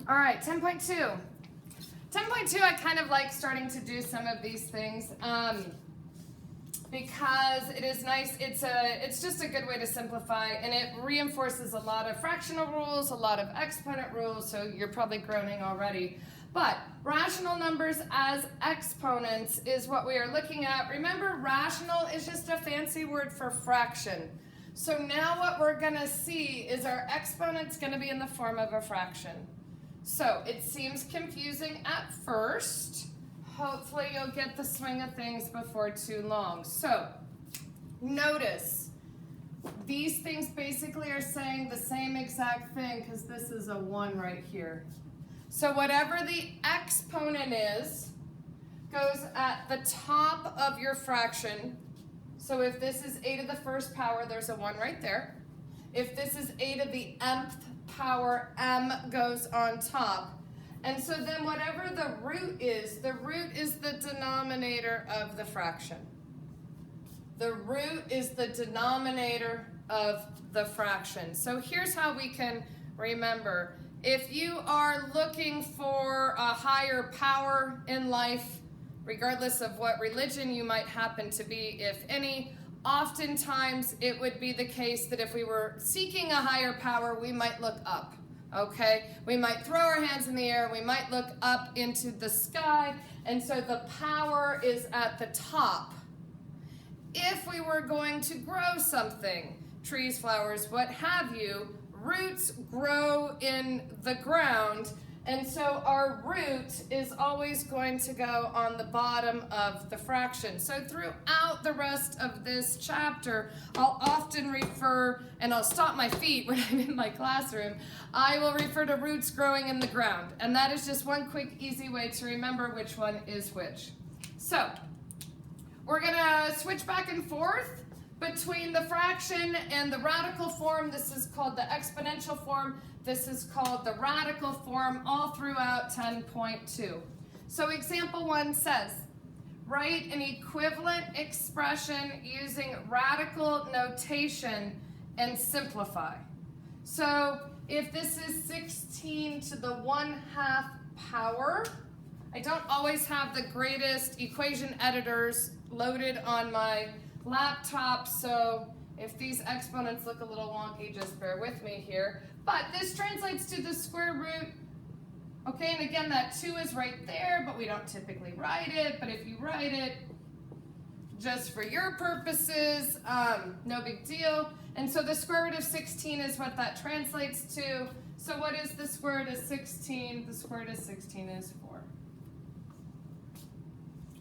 All right, 10.2. 10.2, I kind of like starting to do some of these things because it is nice. It's just a good way to simplify, and it reinforces a lot of fractional rules, a lot of exponent rules, so you're probably groaning already. But rational numbers as exponents is what we are looking at. Remember, rational is just a fancy word for fraction. So now what we're going to see is our exponent's going to be in the form of a fraction. So it seems confusing at first. Hopefully you'll get the swing of things before too long. So notice these things basically are saying the same exact thing because this is a 1 right here. So whatever the exponent is goes at the top of your fraction. So if this is a to the first power, there's a 1 right there. If this is a to the mth power, m goes on top. And so then whatever the root is the denominator of the fraction. The root is the denominator of the fraction. So here's how we can remember. If you are looking for a higher power in life, regardless of what religion you might happen to be, if any, oftentimes it would be the case that if we were seeking a higher power, we might look up, okay? We might throw our hands in the air, we might look up into the sky, and so the power is at the top. If we were going to grow something, trees, flowers, what have you, roots grow in the ground, and so our root is always going to go on the bottom of the fraction. So throughout the rest of this chapter, I'll often refer, and I'll stop my feet when I'm in my classroom, I will refer to roots growing in the ground. And that is just one quick, easy way to remember which one is which. So we're gonna switch back and forth between the fraction and the radical form. This is called the exponential form. This is called the radical form all throughout 10.2. So example 1 says, write an equivalent expression using radical notation and simplify. So if this is 16 to the 1/2 power, I don't always have the greatest equation editors loaded on my laptop, so if these exponents look a little wonky, just bear with me here. But this translates to the square root. Okay, and again, that 2 is right there, but we don't typically write it. But if you write it just for your purposes, no big deal. And so the square root of 16 is what that translates to. So what is the square root of 16? The square root of 16 is 4.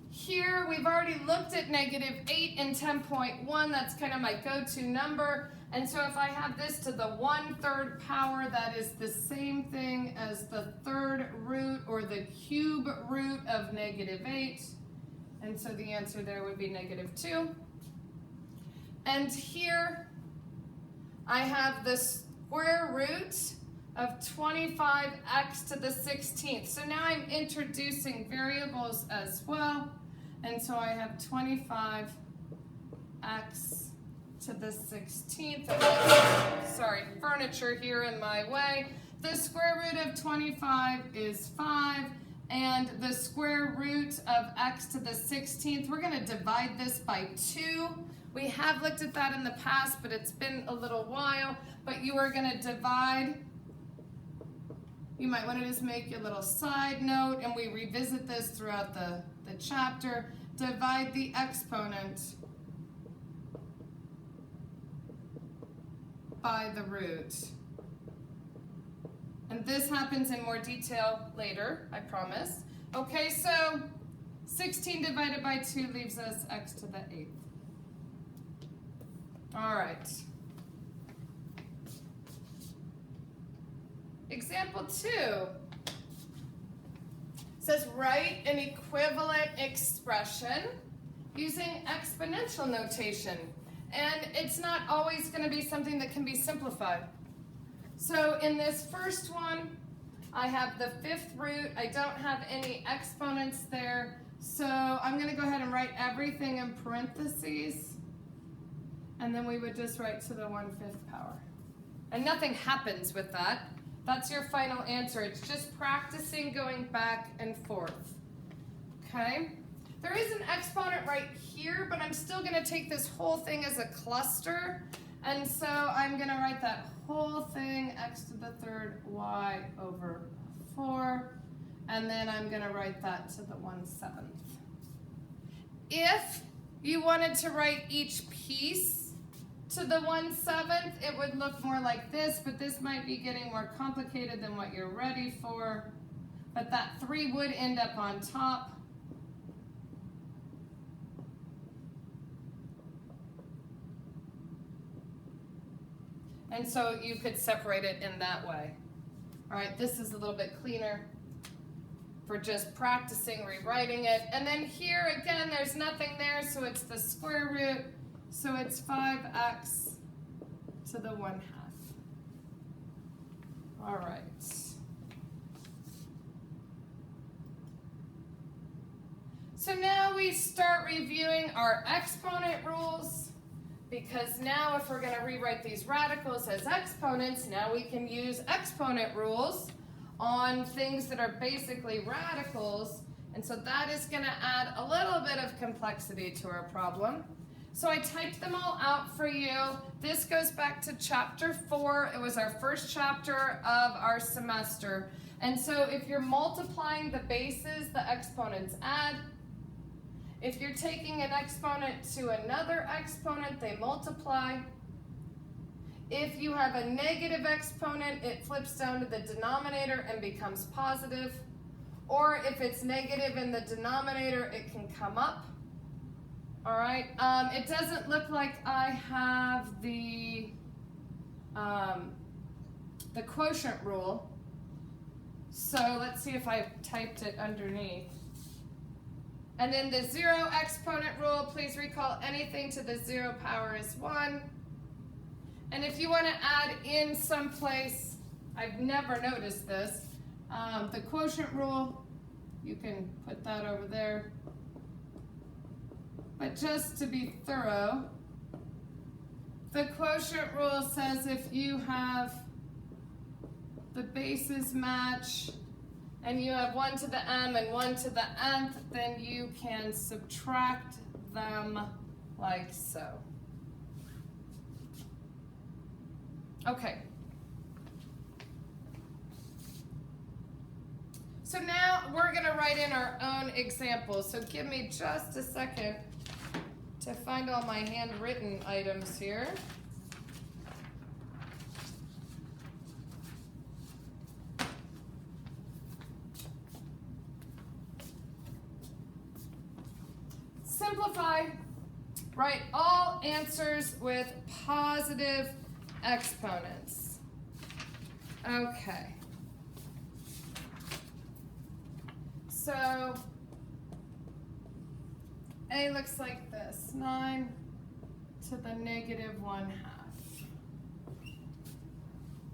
Here, we've already looked at -8 in 10.1. That's kind of my go-to number. And so if I have this to the 1/3 power, that is the same thing as the 3rd root or the cube root of -8. And so the answer there would be -2. And here, I have the square root of 25x to the 16th. So now I'm introducing variables as well. And so I have 25x to the 16th. Sorry, furniture here in my way. The square root of 25 is 5. And the square root of x to the 16th, we're going to divide this by 2. We have looked at that in the past, but it's been a little while. But you are going to divide. You might want to just make a little side note, and we revisit this throughout the chapter. Divide the exponent by the root. And this happens in more detail later, I promise. Okay, so 16 divided by 2 leaves us x to the 8th. All right. Example 2 says write an equivalent expression using exponential notation. And it's not always going to be something that can be simplified. So in this first one, I have the 5th root. I don't have any exponents there. So I'm going to go ahead and write everything in parentheses. And then we would just write to the 1/5 power. And nothing happens with that. That's your final answer. It's just practicing going back and forth. Okay? There is an exponent right here, but I'm still going to take this whole thing as a cluster. And so I'm going to write that whole thing, x to the third y over 4. And then I'm going to write that to the 1/7. If you wanted to write each piece to the 1/7, it would look more like this, but this might be getting more complicated than what you're ready for. But that 3 would end up on top. And so you could separate it in that way. All right, this is a little bit cleaner for just practicing rewriting it. And then here again, there's nothing there, so it's the square root. So it's 5x to the 1/2. All right. So now we start reviewing our exponent rules, because now if we're going to rewrite these radicals as exponents, now we can use exponent rules on things that are basically radicals. And so that is going to add a little bit of complexity to our problem. So I typed them all out for you. This goes back to chapter 4. It was our first chapter of our semester. And so if you're multiplying the bases, the exponents add. If you're taking an exponent to another exponent, they multiply. If you have a negative exponent, it flips down to the denominator and becomes positive. Or if it's negative in the denominator, it can come up. All right, it doesn't look like I have the quotient rule. So let's see if I typed it underneath. And then the 0 exponent rule, please recall anything to the 0 power is 1. And if you want to add in someplace, I've never noticed this, the quotient rule, you can put that over there. But just to be thorough, the quotient rule says if you have the bases match and you have 1 to the m and 1 to the nth, then you can subtract them like so. Okay. So now we're going to write in our own examples. So give me just a second to find all my handwritten items here. Simplify. Write all answers with positive exponents. Okay. So A looks like this, 9 to the negative 1/2.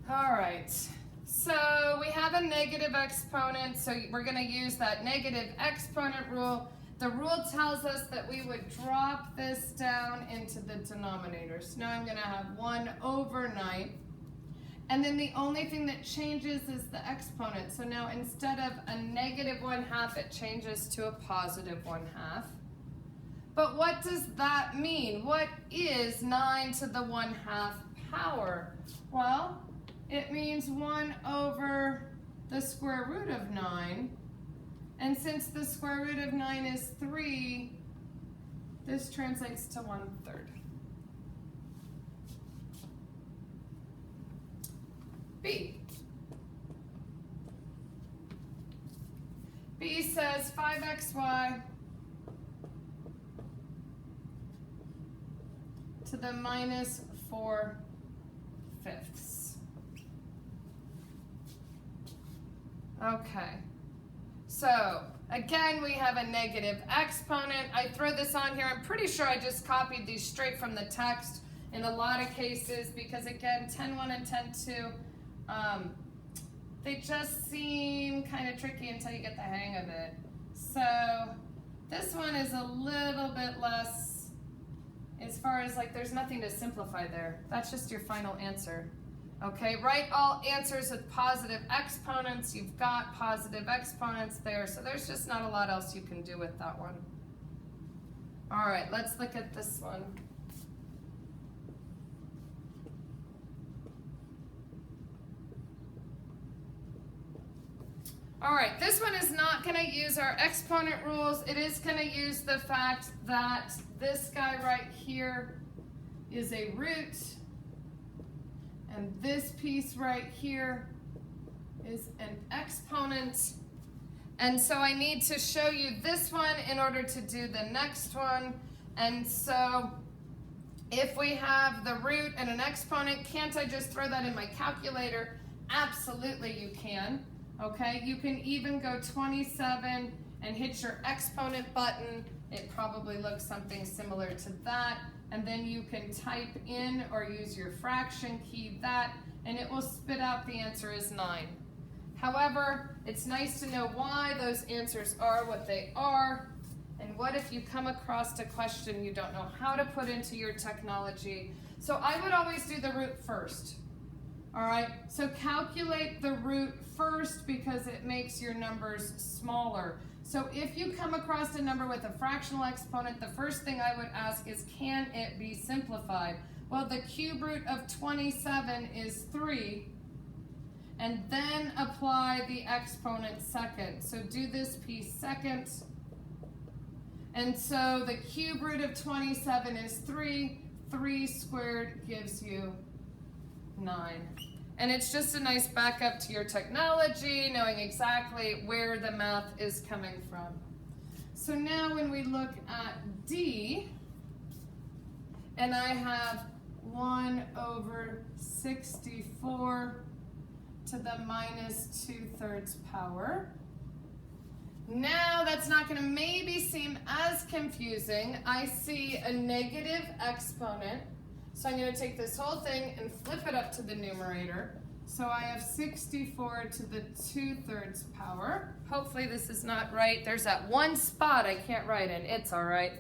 All right, so we have a negative exponent, so we're going to use that negative exponent rule. The rule tells us that we would drop this down into the denominator. So now I'm going to have 1 over 9. And then the only thing that changes is the exponent. So now instead of a negative 1/2, it changes to a positive 1/2. But what does that mean? What is 9 to the 1/2 power? Well, it means 1 over the square root of 9. And since the square root of 9 is 3, this translates to 1/3. B. B says 5xy to the minus 4/5. Okay. So again, we have a negative exponent. I throw this on here. I'm pretty sure I just copied these straight from the text in a lot of cases because again, 10(1) and 10(2), they just seem kind of tricky until you get the hang of it. So this one is a little bit less, as far as like there's nothing to simplify there. That's just your final answer. Okay, write all answers with positive exponents. You've got positive exponents there, so there's just not a lot else you can do with that one. All right, let's look at this one. All right, this one is not going to use our exponent rules. It is going to use the fact that this guy right here is a root, and this piece right here is an exponent. And so I need to show you this one in order to do the next one. And so if we have the root and an exponent, can't I just throw that in my calculator? Absolutely you can. Okay, you can even go 27 and hit your exponent button. It probably looks something similar to that. And then you can type in or use your fraction key that, and it will spit out the answer as 9. However, it's nice to know why those answers are what they are. And what if you come across a question you don't know how to put into your technology? So I would always do the root first. All right, so calculate the root first because it makes your numbers smaller. So if you come across a number with a fractional exponent, the first thing I would ask is, can it be simplified? Well, the cube root of 27 is 3, and then apply the exponent second. So do this piece second. And so the cube root of 27 is 3. 3 squared gives you 9. And it's just a nice backup to your technology, knowing exactly where the math is coming from. So now when we look at D, and I have 1 over 64 to the minus 2/3 power. Now that's not going to maybe seem as confusing. I see a negative exponent. So I'm going to take this whole thing and flip it up to the numerator. So I have 64 to the 2/3 power. Hopefully this is not right. There's that one spot I can't write in. It's all right.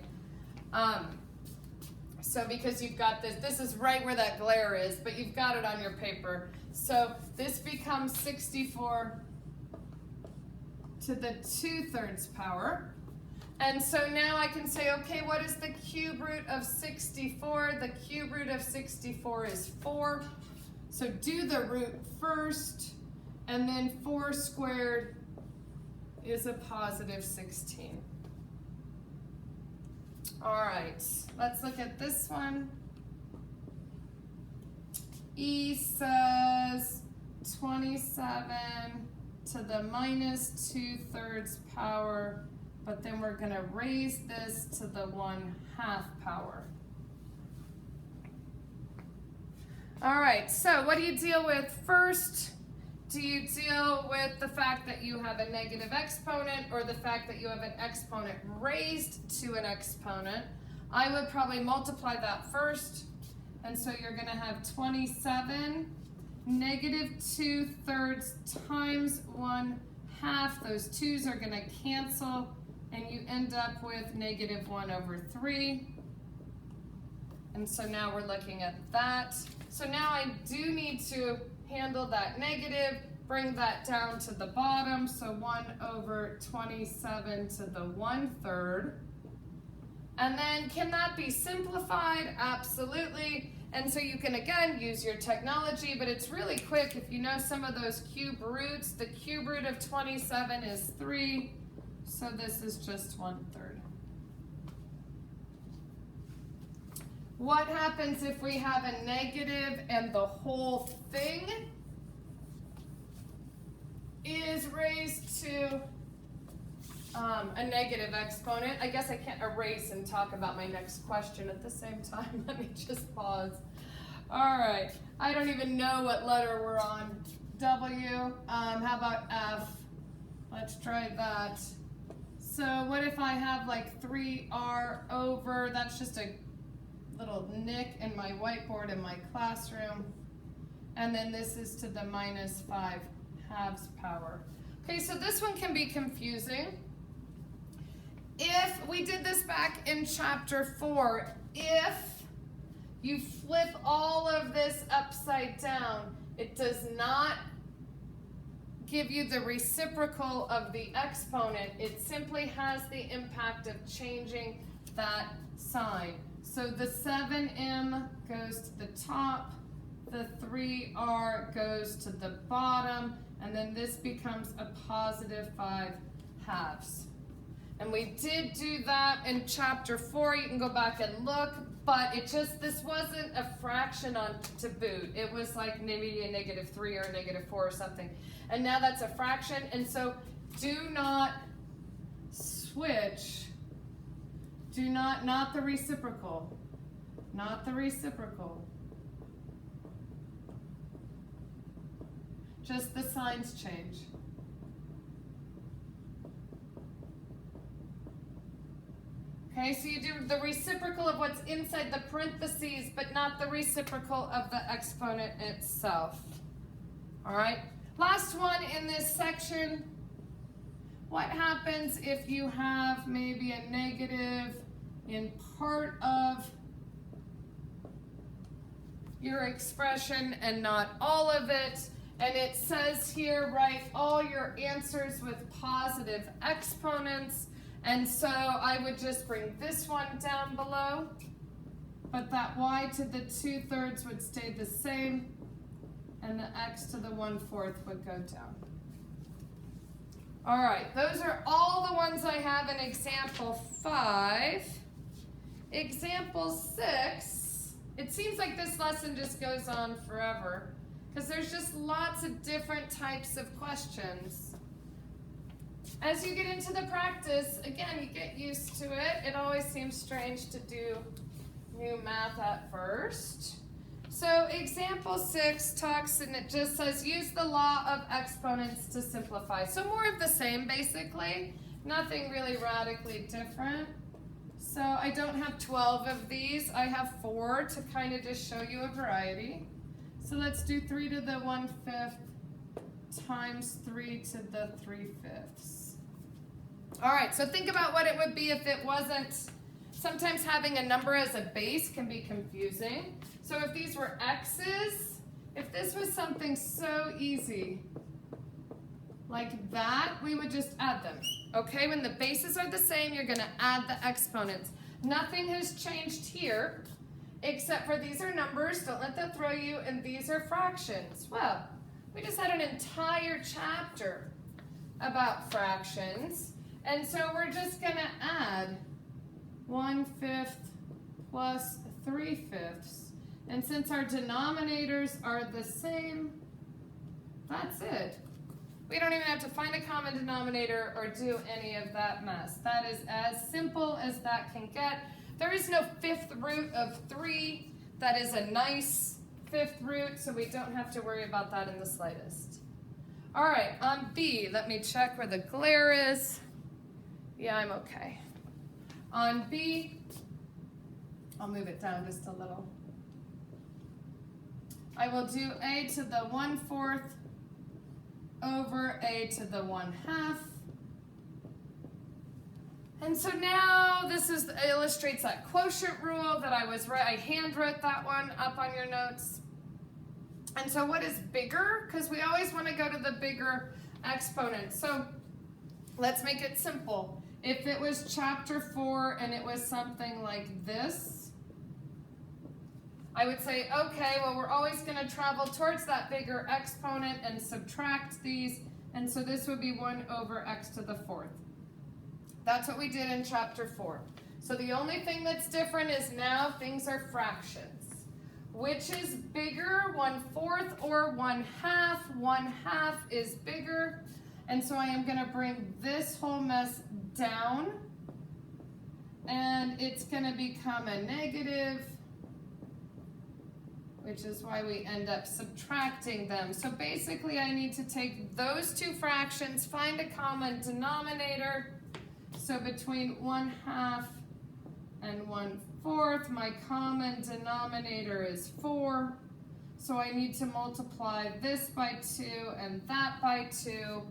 So because you've got this is right where that glare is, but you've got it on your paper. So this becomes 64 to the 2/3 power. And so now I can say, okay, what is the cube root of 64? The cube root of 64 is 4. So do the root first, and then 4 squared is a positive 16. All right, let's look at this one. E says 27 to the minus 2/3 power, but then we're going to raise this to the 1/2 power. All right, so what do you deal with first? Do you deal with the fact that you have a negative exponent or the fact that you have an exponent raised to an exponent? I would probably multiply that first. And so you're going to have 27 negative 2/3 times 1/2. Those 2's are going to cancel, and you end up with negative 1 over 3. And so now we're looking at that. So now I do need to handle that negative, bring that down to the bottom. So 1 over 27 to the 1/3. And then can that be simplified? Absolutely. And so you can, again, use your technology, but it's really quick. If you know some of those cube roots, the cube root of 27 is 3. So this is just 1/3. What happens if we have a negative and the whole thing is raised to a negative exponent? I guess I can't erase and talk about my next question at the same time. Let me just pause. All right. I don't even know what letter we're on. W. How about F? Let's try that. So what if I have like 3R over, that's just a little nick in my whiteboard in my classroom. And then this is to the minus 5/2 power. Okay, so this one can be confusing. If we did this back in chapter 4, if you flip all of this upside down, It does not give you the reciprocal of the exponent. It simply has the impact of changing that sign. So the 7m goes to the top, the 3r goes to the bottom, and then this becomes a positive 5/2. And we did do that in chapter 4. You can go back and look, but this wasn't a fraction to boot. It was like maybe a -3 or a -4 or something. And now that's a fraction, and so do not switch. Do not the reciprocal. Not the reciprocal. Just the signs change. Okay, so you do the reciprocal of what's inside the parentheses, but not the reciprocal of the exponent itself. All right, last one in this section. What happens if you have maybe a negative in part of your expression and not all of it? And it says here, write all your answers with positive exponents. And so I would just bring this one down below, but that y to the 2/3 would stay the same, and the x to the 1/4 would go down. All right, those are all the ones I have in example 5. Example 6, it seems like this lesson just goes on forever, because there's just lots of different types of questions. As you get into the practice, again, you get used to it. It always seems strange to do new math at first. So example 6 talks, and it just says, use the law of exponents to simplify. So more of the same, basically. Nothing really radically different. So I don't have 12 of these. I have 4 to kind of just show you a variety. So let's do 3 to the 1/5 times 3 to the 3/5. All right, so think about what it would be if it wasn't. Sometimes having a number as a base can be confusing. So if these were x's, if this was something so easy like that, we would just add them. Okay, when the bases are the same, you're gonna add the exponents. Nothing has changed here, except for these are numbers, don't let that throw you, and these are fractions. Well, we just had an entire chapter about fractions. And so we're just going to add 1/5 plus 3/5. And since our denominators are the same, that's it. We don't even have to find a common denominator or do any of that mess. That is as simple as that can get. There is no 5th root of 3. That is a nice 5th root, so we don't have to worry about that in the slightest. All right, on B, let me check where the glare is. Yeah, I'm okay. On B, I'll move it down just a little. I will do a to the 1/4 over a to the 1/2. And so now this illustrates that quotient rule that I hand wrote that one up on your notes. And so what is bigger? Because we always want to go to the bigger exponent. So let's make it simple. If it was chapter 4 and it was something like this, I would say, okay, well, we're always going to travel towards that bigger exponent and subtract these. And so this would be 1 over x to the 4th. That's what we did in chapter 4. So the only thing that's different is now things are fractions. Which is bigger, 1/4 or 1/2? 1/2 is bigger. And so I am going to bring this whole mess down. And it's going to become a negative, which is why we end up subtracting them. So basically I need to take those two fractions, find a common denominator. So between 1/2 and 1/4, my common denominator is 4. So I need to multiply this by 2 and that by 2.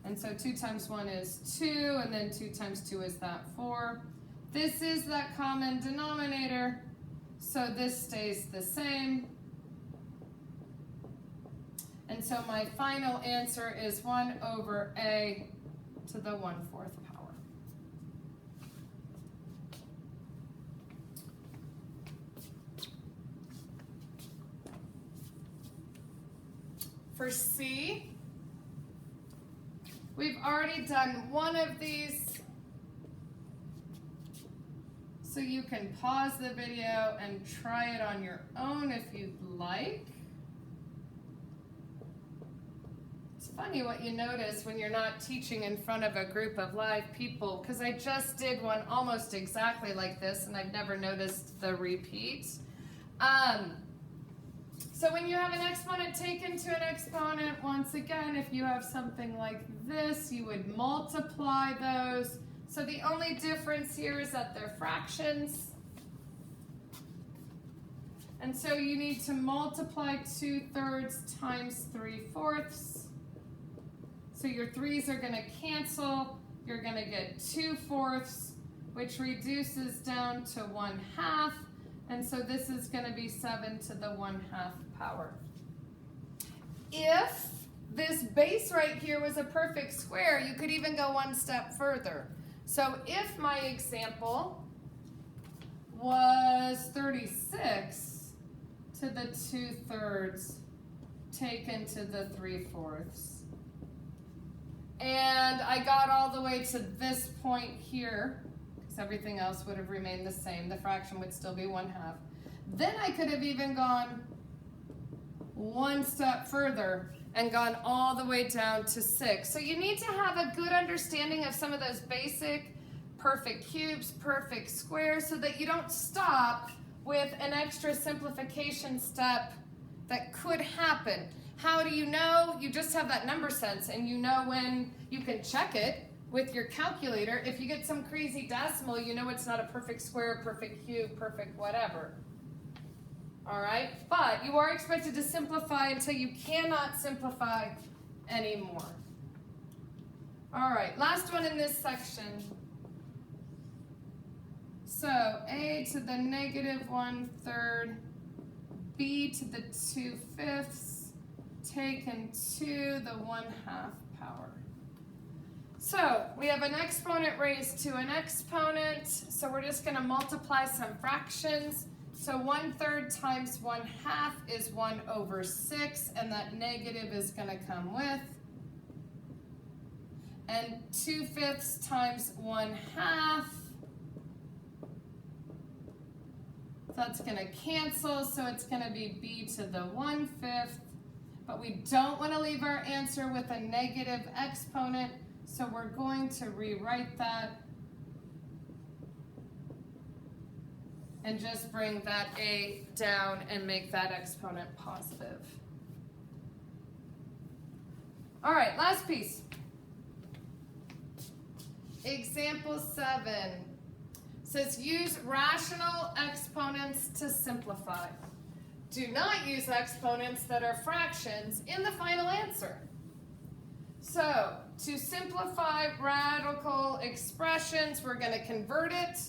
And so 2 times 1 is 2, and then 2 times 2 is that 4. This is that common denominator, so this stays the same. And so my final answer is 1 over a to the 1/4 power. For C, we've already done one of these, so you can pause the video and try it on your own if you'd like. It's funny what you notice when you're not teaching in front of a group of live people, because I just did one almost exactly like this and I've never noticed the repeat. So when you have an exponent taken to an exponent, once again, if you have something like this, you would multiply those. So the only difference here is that they're fractions. And so you need to multiply 2/3 times 3/4. So your 3's are going to cancel. You're going to get 2/4, which reduces down to 1/2. And so this is going to be 7 to the 1/2 power. If this base right here was a perfect square, you could even go one step further. So if my example was 36 to the 2/3 taken to the 3/4, and I got all the way to this point here, because everything else would have remained the same, the fraction would still be 1/2, then I could have even gone one step further and gone all the way down to 6. So you need to have a good understanding of some of those basic perfect cubes, perfect squares, so that you don't stop with an extra simplification step that could happen. How do you know? You just have that number sense, and you know when you can check it with your calculator. If you get some crazy decimal, you know it's not a perfect square, perfect cube, perfect whatever. All right, but you are expected to simplify until you cannot simplify anymore. All right, last one in this section. So a to the negative 1/3, b to the 2/5 taken to the 1/2 power. So we have an exponent raised to an exponent, so we're just going to multiply some fractions. So 1/3 times 1/2 is 1/6, and that negative is going to come with. And 2/5 times 1/2, that's going to cancel, so it's going to be b to the 1/5. But we don't want to leave our answer with a negative exponent, so we're going to rewrite that and just bring that a down and make that exponent positive. All right, last piece. Example 7 says use rational exponents to simplify. Do not use exponents that are fractions in the final answer. So to simplify radical expressions, we're going to convert it.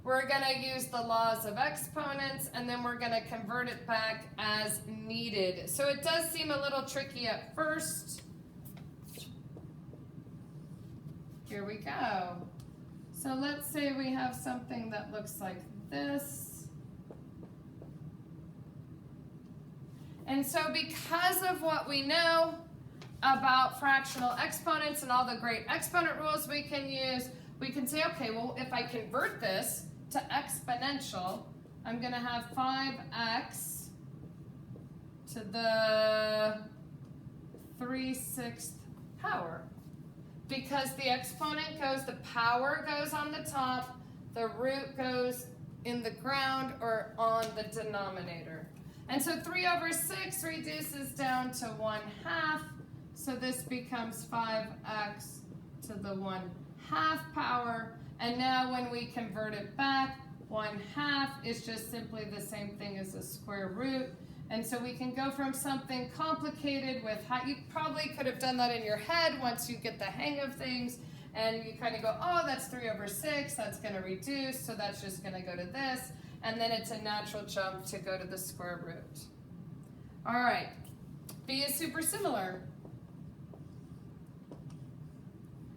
We're going to use the laws of exponents, and then we're going to convert it back as needed. So it does seem a little tricky at first. Here we go. So let's say we have something that looks like this. And so because of what we know about fractional exponents and all the great exponent rules we can use, we can say, okay, well, if I convert this to exponential, I'm going to have 5x to the 3/6 power. Because the exponent goes, the power goes on the top, the root goes in the ground or on the denominator. And so 3/6 reduces down to 1/2, so this becomes 5x to the 1/2 power. And now when we convert it back, 1/2 is just simply the same thing as a square root. And so we can go from something complicated with how you probably could have done that in your head once you get the hang of things, and you kind of go, oh, that's 3/6, that's going to reduce, so that's just going to go to this, and then it's a natural jump to go to the square root. All right, B is super similar.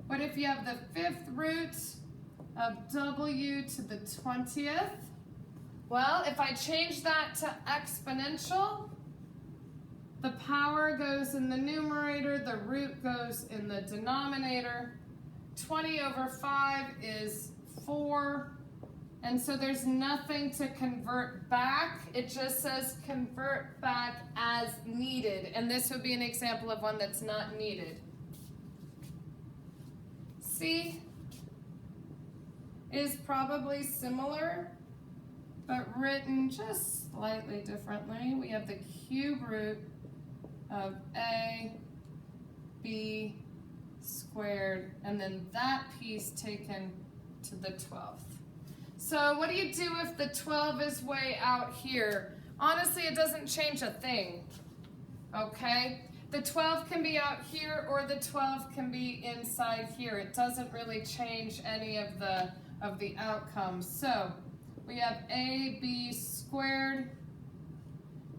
What if you have the 5th root of W to the 20th? Well, if I change that to exponential, the power goes in the numerator, the root goes in the denominator. 20 over 5 is 4. And so there's nothing to convert back. It just says convert back as needed. And this would be an example of one that's not needed. C is probably similar, but written just slightly differently. We have the cube root of a b squared, and then that piece taken to the 12th. So what do you do if the 12 is way out here? Honestly, it doesn't change a thing, okay? The 12 can be out here or the 12 can be inside here. It doesn't really change any of the outcomes. So we have AB squared.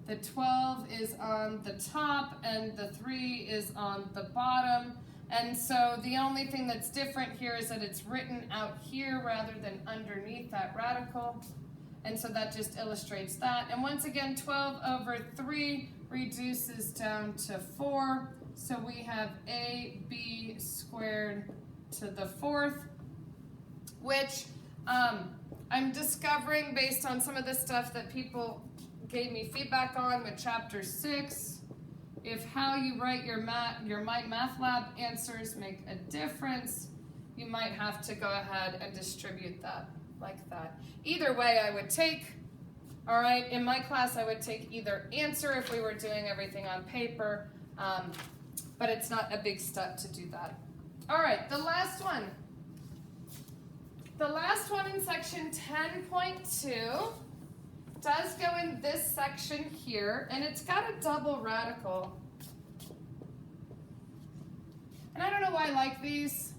The 12 is on the top and the 3 is on the bottom. And so the only thing that's different here is that it's written out here rather than underneath that radical. And so that just illustrates that. And once again, 12 over 3 reduces down to 4. So we have AB squared to the 4th, which I'm discovering based on some of the stuff that people gave me feedback on with chapter 6. If how you write your MyMathLab answers make a difference, you might have to go ahead and distribute that like that. Either way I would take, all right, in my class I would take either answer if we were doing everything on paper, but it's not a big step to do that. All right, the last one. The last one in section 10.2 does go in this section here, and it's got a double radical. And I don't know why I like these.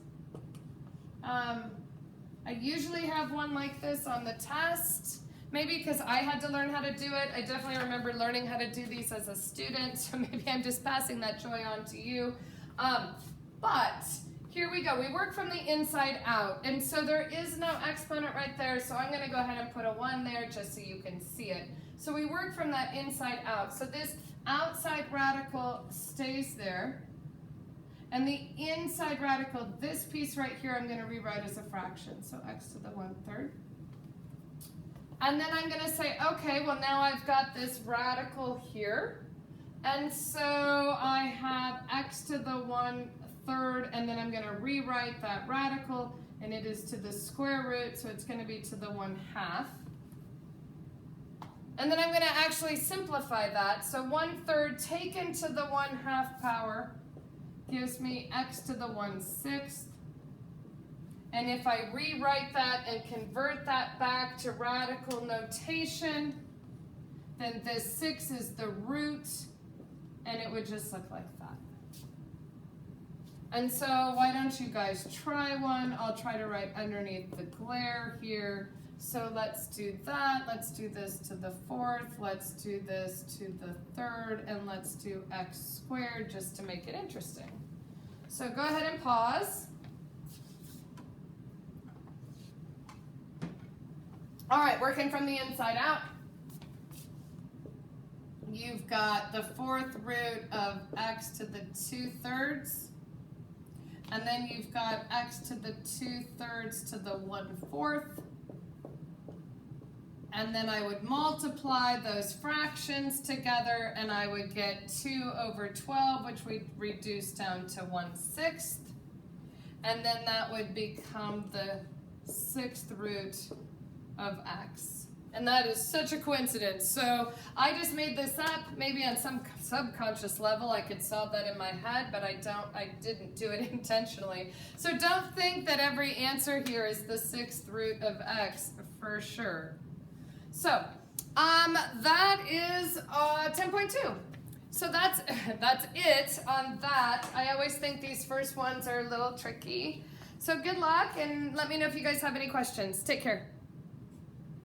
I usually have one like this on the test, maybe because I had to learn how to do it. I definitely remember learning how to do these as a student, so maybe I'm just passing that joy on to you. But here we go. We work from the inside out, and so there is no exponent right there, so I'm going to go ahead and put a 1 there just so you can see it. So we work from that inside out. So this outside radical stays there, and the inside radical, this piece right here, I'm going to rewrite as a fraction, so x to the 1/3. And then I'm going to say, okay, well now I've got this radical here, and so I have x to the 1/3, and then I'm going to rewrite that radical, and it is to the square root, so it's going to be to the 1/2. And then I'm going to actually simplify that. So 1/3 taken to the 1/2 power gives me x to the 1/6. And if I rewrite that and convert that back to radical notation, then this 6 is the root, and it would just look like that. And so why don't you guys try one? I'll try to write underneath the glare here. So let's do that. Let's do this to the 4th. Let's do this to the 3rd. And let's do x squared just to make it interesting. So go ahead and pause. All right, working from the inside out. You've got the 4th root of x to the 2/3. And then you've got x to the 2/3 to the 1/4. And then I would multiply those fractions together, and I would get 2 over 12, which we reduce down to 1/6. And then that would become the 6th root of x. And that is such a coincidence. So I just made this up. Maybe on some subconscious level I could solve that in my head, but I didn't do it intentionally. So don't think that every answer here is the 6th root of x for sure. So that is 10.2. So that's it on that. I always think these first ones are a little tricky. So good luck, and let me know if you guys have any questions. Take care.